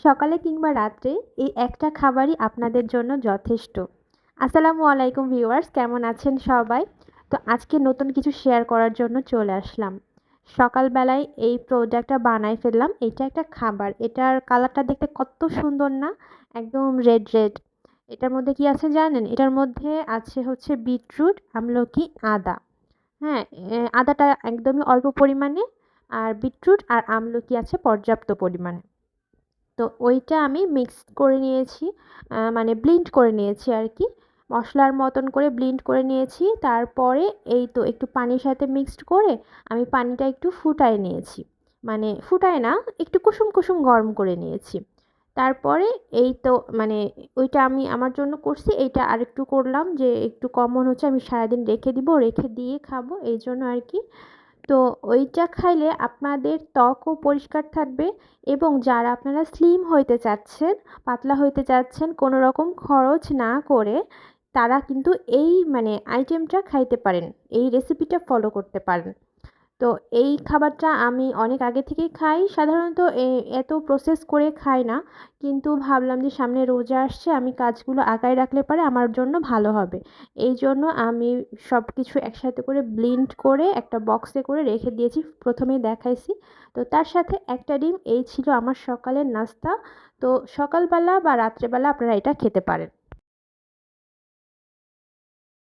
সকালে কিংবা রাত্রে এই একটা খাবারই আপনাদের জন্য যথেষ্ট। আসসালামু আলাইকুম ভিউয়ার্স, কেমন আছেন সবাই? তো আজকে নতুন কিছু শেয়ার করার জন্য চলে আসলাম। সকালবেলায় এই প্রোডাক্টটা বানায় ফেললাম। এটা একটা খাবার। এটার কালারটা দেখতে কত সুন্দর না? একদম রেড রেড। এটার মধ্যে কি আছে জানেন? এটার মধ্যে আছে হচ্ছে বিটরুট, আমলকি, আদা। হ্যাঁ, আদাটা একদমই অল্প পরিমাণে, আর বিটরুট আর আমলকি আছে পর্যাপ্ত পরিমাণে। তো ওইটা আমি মিক্সড করে নিয়েছি, মানে ব্লেন্ড করে নিয়েছি আর কি। মশলার মতন করে ব্লেন্ড করে নিয়েছি। তারপরে এই তো একটু পানির সাথে মিক্সড করে আমি পানিটা একটু ফুটায় নিয়েছি। মানে ফুটায় না, একটু কুসুম কুসুম গরম করে নিয়েছি। তারপরে এই তো মানে ওইটা আমি আমার জন্য করছি। এইটা আরেকটু করলাম যে একটু কম মনে হচ্ছে, আমি সারাদিন রেখে দিব, রেখে দিয়ে খাবো এই জন্য আর কি। তো ওইটা খাইলে আপনাদের ত্বকও পরিষ্কার থাকবে, এবং যারা আপনারা স্লিম হইতে চাচ্ছেন, পাতলা হইতে চাচ্ছেন কোনো রকম খরচ না করে, তারা কিন্তু এই মানে আইটেমটা খাইতে পারেন, এই রেসিপিটা ফলো করতে পারেন। তো এই খাবারটা আমি অনেক আগে থেকেই খাই, সাধারণত এত প্রসেস করে খাই না, কিন্তু ভাবলাম যে সামনে রোজা আসছে, আমি কাজগুলো আগায় রাখলে পারে আমার জন্য ভালো হবে। এই জন্য আমি সব কিছু একসাথে করে ব্লেন্ড করে একটা বক্সে করে রেখে দিয়েছি, প্রথমেই দেখাইছি। তো তার সাথে একটা ডিম, এই ছিল আমার সকালের নাস্তা। তো সকালবেলা বা রাত্রেবেলা আপনারা এটা খেতে পারেন।